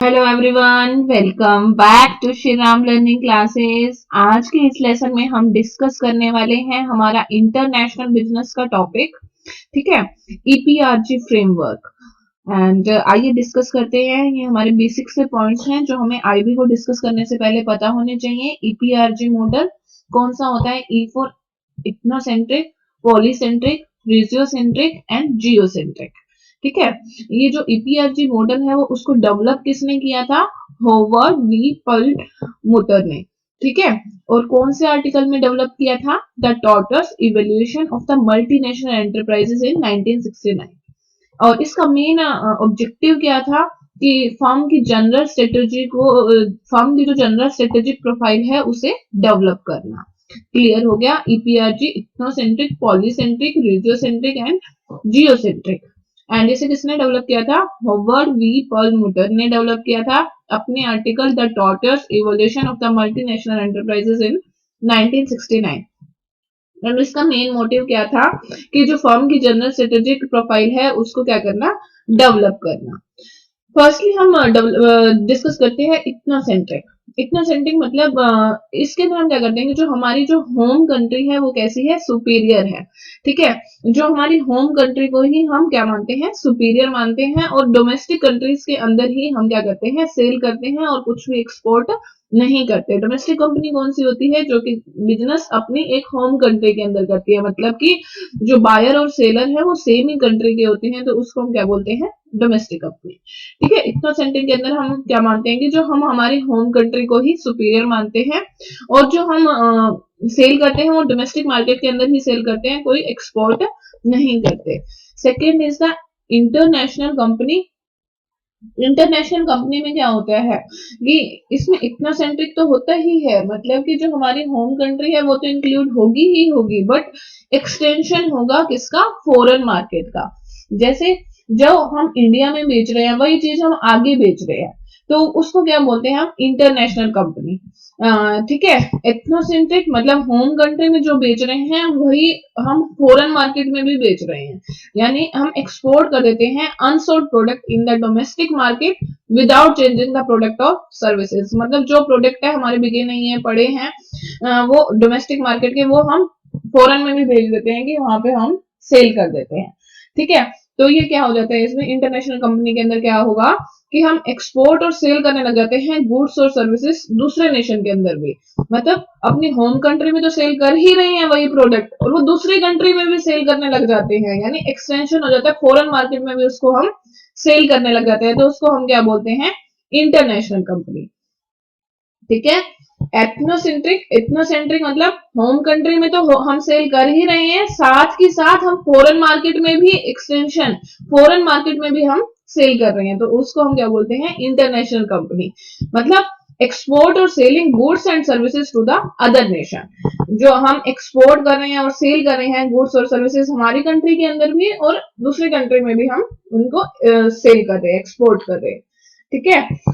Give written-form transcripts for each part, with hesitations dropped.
Hello everyone, welcome back to Shri Ram learning classes. आज के इस लेसन में हम डिस्कस करने वाले हैं हमारा इंटरनेशनल बिजनेस का टॉपिक। ठीक है, ईपीआरजी फ्रेमवर्क। एंड आइए डिस्कस करते हैं। ये हमारे बेसिक से पॉइंट्स हैं जो हमें आईबी को डिस्कस करने से पहले पता होने चाहिए। ईपीआरजी मॉडल कौन सा होता है? E for ethnocentric, polycentric, regiocentric and geocentric. ठीक है, ये जो ईपीआरजी मॉडल है वो उसको डेवलप किसने किया था? होवर्ड वी पर्लमुटर ने। ठीक है, और कौन से आर्टिकल में डेवलप किया था? The टॉटर्स evolution of the multinational enterprises in 1969। और इसका मेन ऑब्जेक्टिव क्या था कि फर्म की जनरल स्ट्रेटेजी को, फर्म की जो जनरल स्ट्रेटेजिक प्रोफाइल है उसे डेवलप करना। क्लियर हो गया? EPRG ethnocentric, polycentric, regiocentric and geocentric. And इसे किसने डेवलप किया था? होवर्ड वी पर्लमुटर ने डेवलप किया था अपने article the टॉटर्स evolution of the multinational enterprises in 1969। और इसका मेन मोटिव क्या था कि जो फर्म की जनरल स्ट्रेटेजिक प्रोफाइल है उसको क्या करना? डेवलप करना। फर्स्टली हम डिस्कस करते हैं इथनोसेंट्रिक। इथनोसेंट्रिक मतलब इसके अंदर हम क्या करते हैं कि जो हमारी जो होम कंट्री है वो कैसी है? सुपीरियर है। ठीक है, जो हमारी होम कंट्री को ही हम क्या मानते हैं? सुपीरियर मानते हैं। और डोमेस्टिक कंट्रीज के अंदर ही हम क्या करते हैं? सेल करते हैं और कुछ भी एक्सपोर्ट नहीं करते। डोमेस्टिक कंपनी कौन सी होती है? जो कि बिजनेस अपनी एक होम कंट्री के अंदर करती है, मतलब कि जो बायर और सेलर है वो सेम ही कंट्री के होते हैं, तो उसको हम क्या बोलते हैं? Domestic company. ठीक है, इथनोसेंट्रिक के अंदर हम क्या मानते हैं कि जो हम हमारी होम कंट्री को ही सुपीरियर मानते हैं और जो हम सेल करते हैं वो डोमेस्टिक मार्केट के अंदर ही सेल करते हैं, कोई एक्सपोर्ट नहीं करते। Second is the international company. International company में क्या होता है कि इसमें इतना सेंट्रिक तो होता ही है, मतलब कि जो हमारी होम कंट्री है वो तो इंक्लूड होगी ही होगी, बट एक्सटेंशन होगा किसका? फॉरेन मार्केट का। जैसे जो हम इंडिया में बेच रहे हैं वही चीज हम आगे बेच रहे हैं, तो उसको क्या बोलते हैं? हम इंटरनेशनल कंपनी। ठीक है, एथनोसेंट्रिक मतलब होम कंट्री में जो बेच रहे हैं वही हम फॉरेन मार्केट में भी बेच रहे हैं, यानी हम एक्सपोर्ट कर देते हैं unsold product in the domestic market without changing the product और सर्विसेज। मतलब जो प्रोडक्ट है हमारे बिके नहीं है, पड़े हैं वो डोमेस्टिक मार्केट के, वो हम फॉरेन में भी भेज देते हैं कि वहां पे हम सेल कर देते हैं। ठीक है, तो ये क्या हो जाता है? इसमें इंटरनेशनल कंपनी के अंदर क्या होगा कि हम एक्सपोर्ट और सेल करने लग जाते हैं गुड्स और सर्विसेज दूसरे नेशन के अंदर भी। मतलब अपनी होम कंट्री में तो सेल कर ही रहे हैं वही प्रोडक्ट, और वो दूसरी कंट्री में भी सेल करने लग जाते हैं, यानी एक्सटेंशन हो जाता है, फॉरेन मार्केट में भी उसको हम सेल करने लग जाते हैं, तो उसको हम क्या बोलते हैं? International company. ठीक है, एथनोसेंट्रिक, एथनोसेंट्रिक मतलब होम कंट्री में तो हम सेल कर ही रहे हैं, साथ ही साथ हम फॉरेन मार्केट में भी एक्सटेंशन, फॉरेन मार्केट में भी हम सेल कर रहे हैं, तो उसको हम क्या बोलते हैं? International company. मतलब एक्सपोर्ट और selling goods and services to the other nation. जो हम एक्सपोर्ट कर रहे हैं और सेल कर रहे हैं गुड्स और सर्विसेज हमारी कंट्री के अंदर भी और दूसरी कंट्री में भी हम उनको सेल कर रहे हैं, एक्सपोर्ट कर रहे हैं। ठीक है,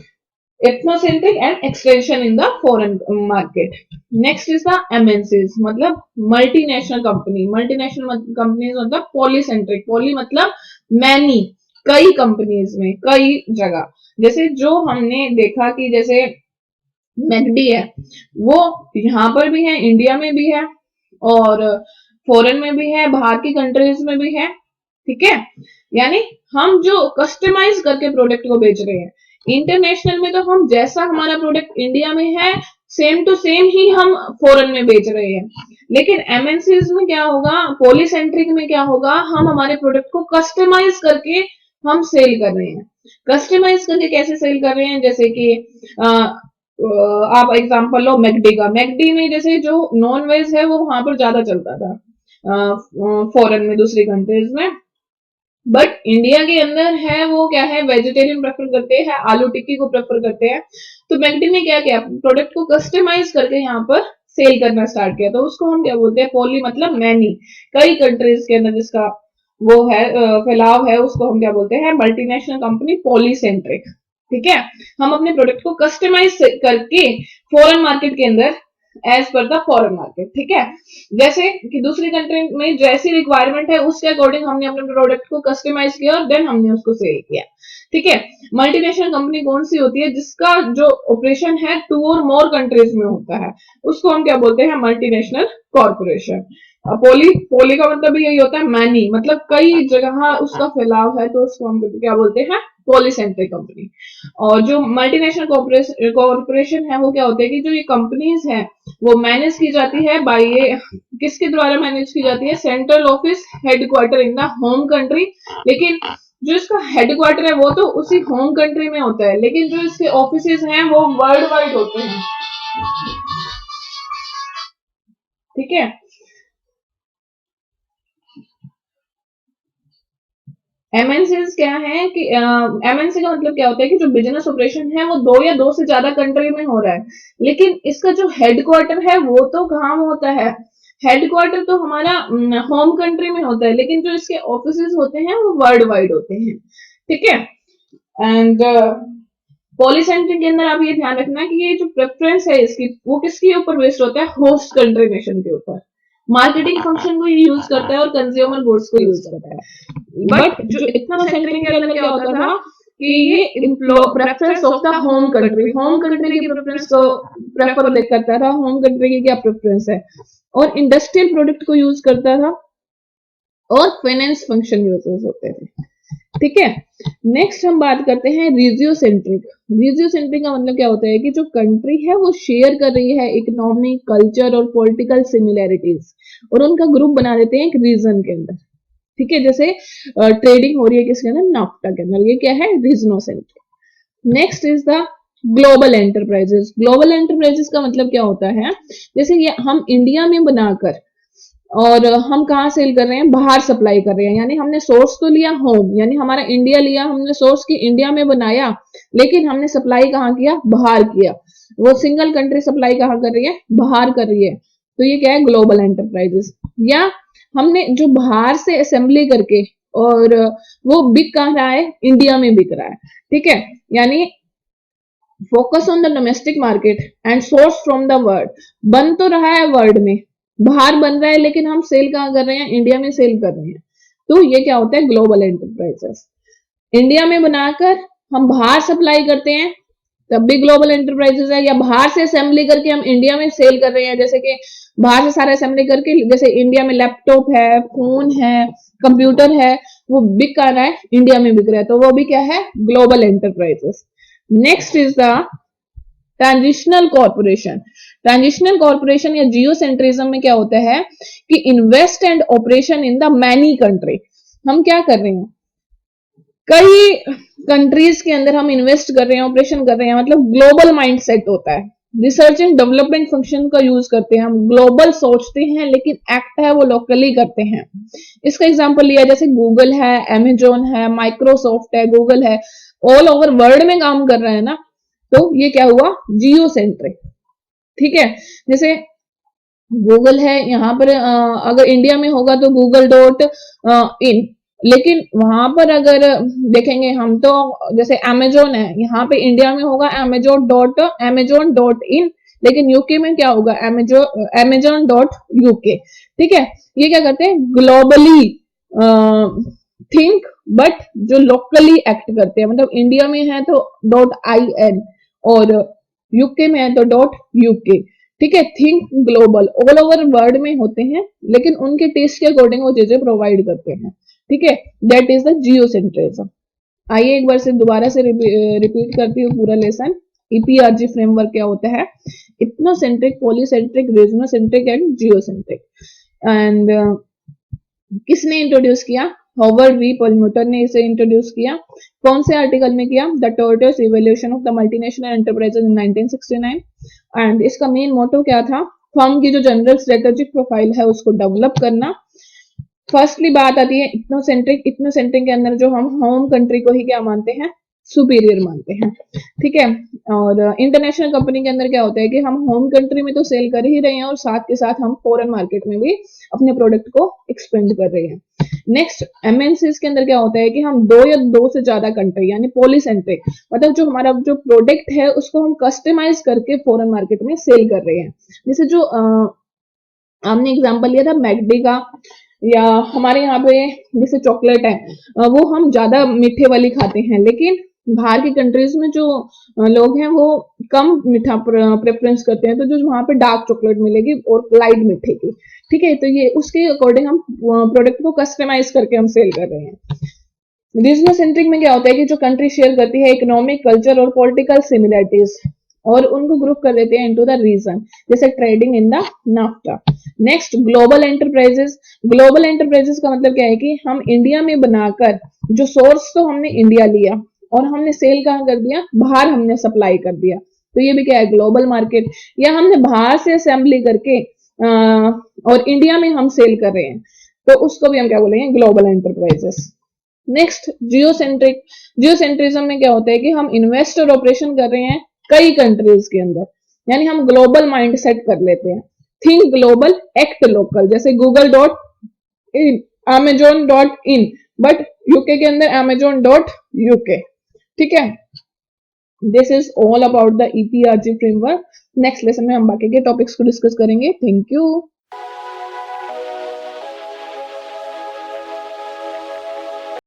ethnocentric and extension in the foreign market. Next is the MNCs, मतलब multinational company. Multinational companies मतलब polycentric, poly मतलब many, कई कंपनीज में, कई जगह। जैसे जो हमने देखा कि जैसे मैकडी है, वो यहाँ पर भी है, इंडिया में भी है और फॉरेन में भी है, बाहर की कंट्रीज में भी है। ठीक है, यानी हम जो कस्टमाइज करके प्रोडक्ट को बेच रहे हैं। इंटरनेशनल में तो हम जैसा हमारा प्रोडक्ट इंडिया में है सेम टू सेम ही हम फॉरेन में बेच रहे हैं, लेकिन एमएनसीज में क्या होगा? पॉलीसेंट्रिक में क्या होगा? हम हमारे प्रोडक्ट को कस्टमाइज करके हम सेल कर रहे हैं। कस्टमाइज करके कैसे सेल कर रहे हैं? जैसे कि आप एग्जांपल लो मैकडी का। मैकडी में जैसे जो नॉन वेज है वो वहां पर ज्यादा चलता था फॉरेन में, दूसरी कंट्रीज में, बट इंडिया के अंदर है वो क्या है? वेजिटेरियन प्रेफर करते हैं, आलू टिक्की को प्रेफर करते हैं। तो मैकडी ने क्या किया? प्रोडक्ट को कस्टमाइज करके यहाँ पर सेल करना स्टार्ट किया, तो उसको हम क्या बोलते हैं? पॉली मतलब मैनी, कई कंट्रीज के अंदर जिसका वो है फैलाव है, उसको हम क्या बोलते हैं? Multinational company, polycentric. ठीक है, हम अपने प्रोडक्ट को कस्टमाइज करके फॉरेन मार्केट के अंदर as per the foreign market. ठीक है, जैसे कि दूसरी कंट्री में जैसी रिक्वायरमेंट है उसके अकॉर्डिंग हमने अपने प्रोडक्ट को कस्टमाइज किया और देन हमने उसको सेल किया। ठीक है, मल्टीनेशनल कंपनी कौन सी होती है? जिसका जो ऑपरेशन है 2 और मोर कंट्रीज में होता है, उसको हम क्या बोलते हैं? Multinational corporation. पोली पोली का मतलब भी यही होता है, मैनी, मतलब कई जगह उसका फैलाव है, तो उसको हम क्या बोलते हैं? Polycentric company. और जो मल्टीनेशनल कॉर्पोरेशन है वो क्या होते हैं कि जो ये कंपनीज है वो मैनेज की जाती है बाय ये, किसके द्वारा मैनेज की जाती है? Central office headquarter in the home country. लेकिन जो इसका हेडक्वार्टर है वो तो उसी होम कंट्री में होता है, लेकिन जो इसके ऑफिसेज हैं वो वर्ल्ड वाइड होते हैं। ठीक है, एमएनसी क्या है कि एमएनसी का मतलब क्या होता है कि जो बिजनेस ऑपरेशन है वो 2 या 2 से ज्यादा कंट्री में हो रहा है, लेकिन इसका जो हेडक्वार्टर है वो तो कहाँ होता है? हेडक्वार्टर तो हमारा होम कंट्री में होता है, लेकिन जो इसके ऑफिसेज होते हैं वो वर्ल्ड वाइड होते हैं। ठीक है, एंड पॉलीसेंट्रिक के अंदर आप ये ध्यान रखना कि ये जो प्रेफरेंस है इसकी वो किसके ऊपर बेस्ड होता है? होस्ट कंट्री नेशन के ऊपर। मार्केटिंग फंक्शन को ये यूज करता है और कंज्यूमर गुड्स को यूज करता है। बट जो इतना सेंट्रिक के अंदर क्या होता था कि ये preference of the home country की प्रेफरेंस को प्रेफर करता था, होम कंट्री की क्या प्रेफरेंस है, और इंडस्ट्रियल प्रोडक्ट को यूज करता था और फाइनेंस फंक्शन यूजेस होते थे। ठीक है, नेक्स्ट हम बात करते हैं रीजियोसेंट्रिक। रीजियोसेंट्रिक का मतलब क्या होता है कि जो कंट्री है वो शेयर कर रही है इकोनॉमिक, कल्चर और पॉलिटिकल सिमिलैरिटीज, और उनका ग्रुप बना देते हैं एक रीजन के अंदर। ठीक है, जैसे ट्रेडिंग हो रही है किसके अंदर? नाफ्टा के अंदर। ये क्या है? Regionocentric. Next is the global enterprises. Global enterprises का मतलब क्या होता है? जैसे ये हम इंडिया में बनाकर और हम कहाँ सेल कर रहे हैं? बाहर सप्लाई कर रहे हैं, यानी हमने सोर्स तो लिया होम, यानी हमारा इंडिया लिया हमने सोर्स की, इंडिया में बनाया, लेकिन हमने सप्लाई कहाँ किया? बाहर किया। वो सिंगल कंट्री सप्लाई कहाँ कर रही है? बाहर कर रही है। तो ये क्या है? Global enterprises. या हमने जो बाहर से असेंबली करके और वो बिक कहाँ रहा है? इंडिया में बिक रहा है। ठीक है, यानी focus on the domestic market and source from the world. बन तो रहा है वर्ल्ड में, बाहर बन रहा है, लेकिन हम सेल कहाँ कर रहे हैं? इंडिया में सेल कर रहे हैं। तो ये क्या होता है? Global enterprises. इंडिया में बनाकर हम बाहर सप्लाई करते हैं तब भी ग्लोबल एंटरप्राइजेस है, या बाहर से असेंबली करके हम इंडिया में सेल कर रहे हैं, जैसे कि बाहर से सारा असेंबली करके, जैसे इंडिया में लैपटॉप है, फोन है, कंप्यूटर है, वो बिक आ रहा है, इंडिया में बिक रहा है, तो वो भी क्या है? Global enterprises. Next is the transitional corporation. Transitional corporation या जियो सेंट्रिज्म में क्या होता है कि invest and operation in the many country. हम क्या कर रहे हैं? कई कंट्रीज के अंदर हम इन्वेस्ट कर रहे हैं, ऑपरेशन कर रहे हैं, मतलब ग्लोबल माइंडसेट होता है। रिसर्च एंड डेवलपमेंट फंक्शन का यूज करते हैं, हम ग्लोबल सोचते हैं लेकिन एक्ट है वो लोकली करते हैं। इसका एग्जांपल लिया जैसे गूगल है, अमेजोन है, माइक्रोसॉफ्ट है, गूगल है, ऑल ओवर वर्ल्ड में काम कर रहा है ना, तो ये क्या हुआ? जियो सेंट्रिक। ठीक है, जैसे गूगल है यहाँ पर, अगर इंडिया में होगा तो गूगल डॉट इन, लेकिन वहां पर अगर देखेंगे हम तो जैसे अमेजोन है, यहाँ पे इंडिया में होगा अमेजोन डॉट इन, लेकिन यूके में क्या होगा? Amazon dot UK. ठीक है, ये क्या करते हैं? ग्लोबली थिंक बट जो लोकली एक्ट करते हैं, मतलब इंडिया में है तो डॉट आई एन और यूके में है तो डॉट यूके। ठीक है, think global, all over world में होते हैं, लेकिन उनके टेस्ट के अकॉर्डिंग वो चीजें प्रोवाइड करते हैं। ठीक है, दैट इज द जियोसेंट्रिज्म। आइए एक बार से दोबारा से रिपीट करती हूँ पूरा लेसन। ईपीआरजी फ्रेमवर्क क्या होता है? Ethnocentric, polycentric, regionocentric and geocentric. And किसने इंट्रोड्यूस किया? हॉवर्ड वी परलमुटर ने इसे इंट्रोड्यूस किया। कौन से आर्टिकल में किया? The tortuous evolution of the multinational enterprises in 1969। And इसका मेन मोटो क्या था? फर्म की जो जनरल स्ट्रेटेजिक प्रोफाइल है उसको डेवलप करना। फर्स्टली बात आती है इथनोसेंट्रिक। इथनोसेंट्रिक के अंदर जो हम होम कंट्री को ही क्या मानते हैं? सुपीरियर मानते हैं, ठीक है। और इंटरनेशनल कंपनी के अंदर क्या होता है कि हम होम कंट्री में तो सेल कर ही रहे हैं और साथ के साथ हम फॉरेन मार्केट में भी अपने प्रोडक्ट को एक्सपेंड कर रहे हैं। नेक्स्ट एमएनसीज के अंदर क्या होता है कि हम दो या दो से ज्यादा कंट्री यानी पॉलीसेंट्रिक, मतलब जो हमारा जो प्रोडक्ट है उसको हम कस्टमाइज करके फॉरेन मार्केट में सेल कर रहे हैं। जैसे जो हमने एग्जांपल लिया था मैकडी का, या हमारे यहाँ पे जैसे चॉकलेट है, वो हम ज्यादा मीठे वाली खाते हैं, लेकिन बाहर की कंट्रीज में जो लोग हैं वो कम मीठा प्रेफरेंस करते हैं, तो जो वहां पे डार्क चॉकलेट मिलेगी और लाइट मीठे की, ठीक है। तो ये उसके अकॉर्डिंग हम प्रोडक्ट को कस्टमाइज करके हम सेल कर रहे हैं। रीजनल सेंट्रिक में क्या होता है कि जो कंट्री शेयर करती है इकोनॉमिक, कल्चर और पॉलिटिकल सिमिलरिटीज, और उनको ग्रुप कर देते हैं इनटू द रीजन, जैसे trading in the NAFTA. Next global enterprises. Global enterprises का मतलब क्या है कि हम इंडिया में बनाकर, जो सोर्स तो हमने इंडिया लिया और हमने सेल कहाँ कर दिया, बाहर हमने सप्लाई कर दिया, तो ये भी क्या है, ग्लोबल मार्केट। या हमने बाहर से असेंबली करके और इंडिया में हम सेल कर रहे हैं, तो उसको भी हम क्या बोलेंगे, global enterprises. Next geocentric. Geocentrism में क्या होता है कि हम इन्वेस्ट और ऑपरेशन कर रहे हैं कई कंट्रीज के अंदर, यानी हम ग्लोबल माइंड सेट कर लेते हैं। थिंक ग्लोबल एक्ट लोकल, जैसे Google dot in, Amazon dot in, but UK के अंदर अमेजोन डॉट यूके, ठीक है। This is all about the EPRG framework. Next lesson में हम बाकी के टॉपिक्स को डिस्कस करेंगे। Thank you.